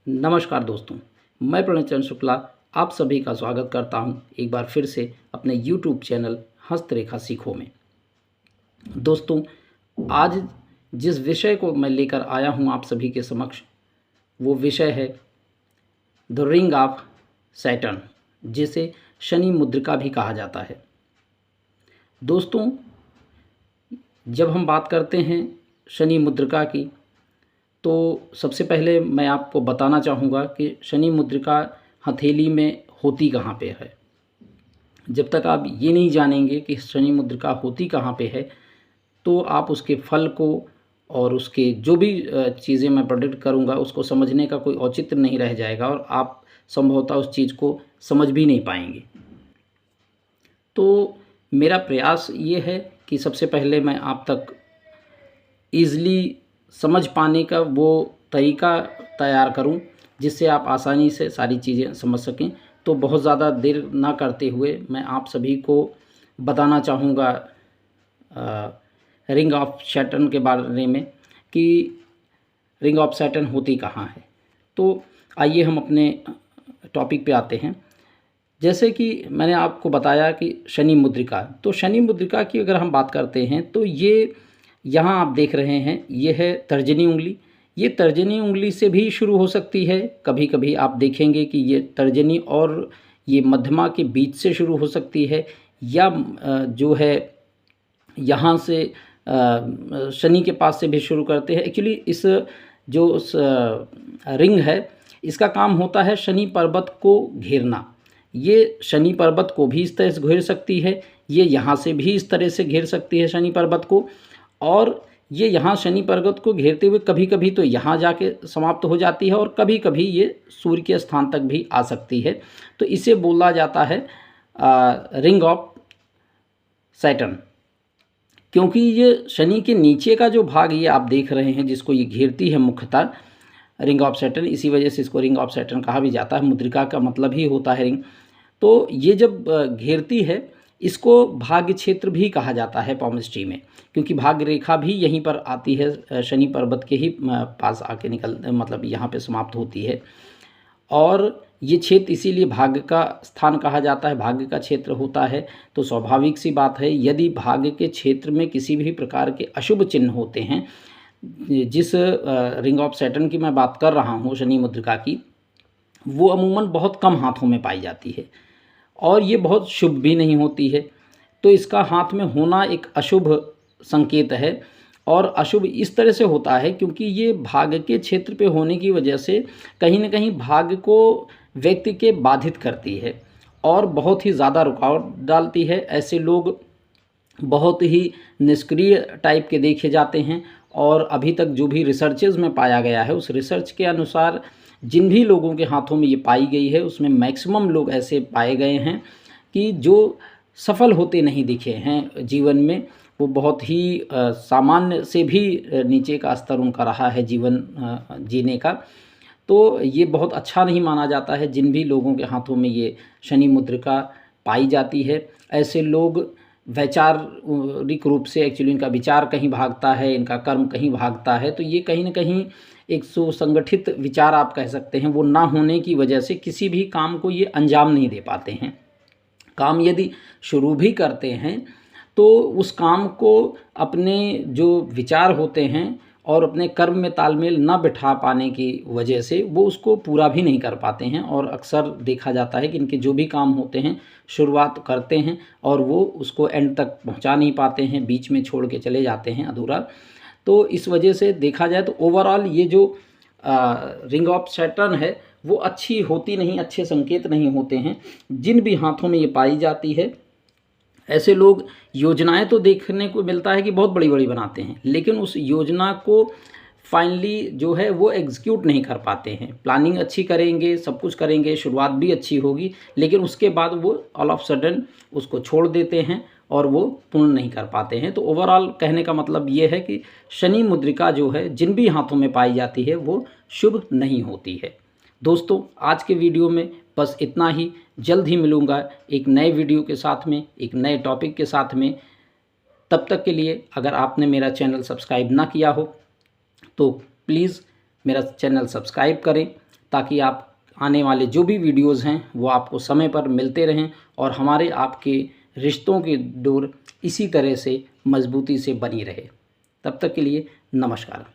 नमस्कार दोस्तों, मैं प्रणय चंद्र शुक्ला आप सभी का स्वागत करता हूं एक बार फिर से अपने YouTube चैनल हस्तरेखा सीखो में। दोस्तों, आज जिस विषय को मैं लेकर आया हूं आप सभी के समक्ष, वो विषय है द रिंग ऑफ सैटर्न, जिसे शनि मुद्रिका भी कहा जाता है। दोस्तों, जब हम बात करते हैं शनि मुद्रिका की, तो सबसे पहले मैं आपको बताना चाहूँगा कि शनि मुद्रिका हथेली में होती कहाँ पे है। जब तक आप ये नहीं जानेंगे कि शनि मुद्रिका होती कहाँ पे है, तो आप उसके फल को और उसके जो भी चीज़ें मैं प्रेडिक्ट करूँगा उसको समझने का कोई औचित्य नहीं रह जाएगा और आप संभवतः उस चीज़ को समझ भी नहीं पाएंगे। तो मेरा प्रयास ये है कि सबसे पहले मैं आप तक ईज़िली समझ पाने का वो तरीका तैयार करूं, जिससे आप आसानी से सारी चीज़ें समझ सकें। तो बहुत ज़्यादा देर ना करते हुए मैं आप सभी को बताना चाहूँगा रिंग ऑफ सैटर्न के बारे में कि रिंग ऑफ सैटर्न होती कहाँ है। तो आइए हम अपने टॉपिक पे आते हैं। जैसे कि मैंने आपको बताया कि शनि मुद्रिका, तो शनि मुद्रिका की अगर हम बात करते हैं तो ये यहाँ आप देख रहे हैं, ये है तर्जनी उंगली। ये तर्जनी उंगली से भी शुरू हो सकती है। कभी कभी आप देखेंगे कि ये तर्जनी और ये मध्यमा के बीच से शुरू हो सकती है, या जो है यहाँ से शनि के पास से भी शुरू करते हैं। एक्चुअली इस जो रिंग है, इसका काम होता है शनि पर्वत को घेरना। ये शनि पर्वत को भी इस तरह से घेर सकती है, ये यहाँ से भी इस तरह से घेर सकती है शनि पर्वत को, और ये यहाँ शनि पर्वत को घेरते हुए कभी कभी तो यहाँ जाके समाप्त हो जाती है और कभी कभी ये सूर्य के स्थान तक भी आ सकती है। तो इसे बोला जाता है रिंग ऑफ सैटर्न, क्योंकि ये शनि के नीचे का जो भाग ये आप देख रहे हैं जिसको ये घेरती है मुख्यतः रिंग ऑफ सैटर्न, इसी वजह से इसको रिंग ऑफ सैटर्न कहा भी जाता है। मुद्रिका का मतलब ही होता है रिंग। तो ये जब घेरती है, इसको भाग्य क्षेत्र भी कहा जाता है पॉमिस्ट्री में, क्योंकि भाग्य रेखा भी यहीं पर आती है, शनि पर्वत के ही पास आके मतलब यहाँ पे समाप्त होती है। और ये क्षेत्र इसीलिए भाग्य का स्थान कहा जाता है, भाग्य का क्षेत्र होता है। तो स्वाभाविक सी बात है, यदि भाग्य के क्षेत्र में किसी भी प्रकार के अशुभ चिन्ह होते हैं, जिस रिंग ऑफ सैटर्न की मैं बात कर रहा हूँ शनि मुद्रिका की, वो अमूमन बहुत कम हाथों में पाई जाती है और ये बहुत शुभ भी नहीं होती है। तो इसका हाथ में होना एक अशुभ संकेत है, और अशुभ इस तरह से होता है क्योंकि ये भाग्य के क्षेत्र पे होने की वजह से कहीं ना कहीं भाग्य को व्यक्ति के बाधित करती है और बहुत ही ज़्यादा रुकावट डालती है। ऐसे लोग बहुत ही निष्क्रिय टाइप के देखे जाते हैं, और अभी तक जो भी रिसर्चेज में पाया गया है, उस रिसर्च के अनुसार जिन भी लोगों के हाथों में ये पाई गई है, उसमें मैक्सिमम लोग ऐसे पाए गए हैं कि जो सफल होते नहीं दिखे हैं जीवन में। वो बहुत ही सामान्य से भी नीचे का स्तर उनका रहा है जीवन जीने का। तो ये बहुत अच्छा नहीं माना जाता है जिन भी लोगों के हाथों में ये शनि मुद्रिका पाई जाती है। ऐसे लोग वैचारिक रूप से, एक्चुअली इनका विचार कहीं भागता है, इनका कर्म कहीं भागता है। तो ये कहीं ना कहीं एक सुसंगठित विचार आप कह सकते हैं, वो ना होने की वजह से किसी भी काम को ये अंजाम नहीं दे पाते हैं। काम यदि शुरू भी करते हैं तो उस काम को अपने जो विचार होते हैं और अपने कर्म में तालमेल न बिठा पाने की वजह से वो उसको पूरा भी नहीं कर पाते हैं। और अक्सर देखा जाता है कि इनके जो भी काम होते हैं, शुरुआत करते हैं और वो उसको एंड तक पहुंचा नहीं पाते हैं, बीच में छोड़ के चले जाते हैं अधूरा। तो इस वजह से देखा जाए तो ओवरऑल ये जो रिंग ऑफ सैटर्न है वो अच्छी होती नहीं, अच्छे संकेत नहीं होते हैं जिन भी हाथों में ये पाई जाती है। ऐसे लोग योजनाएं तो देखने को मिलता है कि बहुत बड़ी बड़ी बनाते हैं, लेकिन उस योजना को फाइनली जो है वो एग्जीक्यूट नहीं कर पाते हैं। प्लानिंग अच्छी करेंगे, सब कुछ करेंगे, शुरुआत भी अच्छी होगी, लेकिन उसके बाद वो ऑल ऑफ सडन उसको छोड़ देते हैं और वो पूर्ण नहीं कर पाते हैं। तो ओवरऑल कहने का मतलब ये है कि शनि मुद्रिका जो है जिन भी हाथों में पाई जाती है वो शुभ नहीं होती है। दोस्तों, आज के वीडियो में बस इतना ही। जल्द ही मिलूँगा एक नए वीडियो के साथ में, एक नए टॉपिक के साथ में। तब तक के लिए अगर आपने मेरा चैनल सब्सक्राइब ना किया हो तो प्लीज़ मेरा चैनल सब्सक्राइब करें, ताकि आप आने वाले जो भी वीडियोज़ हैं वो आपको समय पर मिलते रहें और हमारे आपके रिश्तों की डोर इसी तरह से मजबूती से बनी रहे। तब तक के लिए नमस्कार।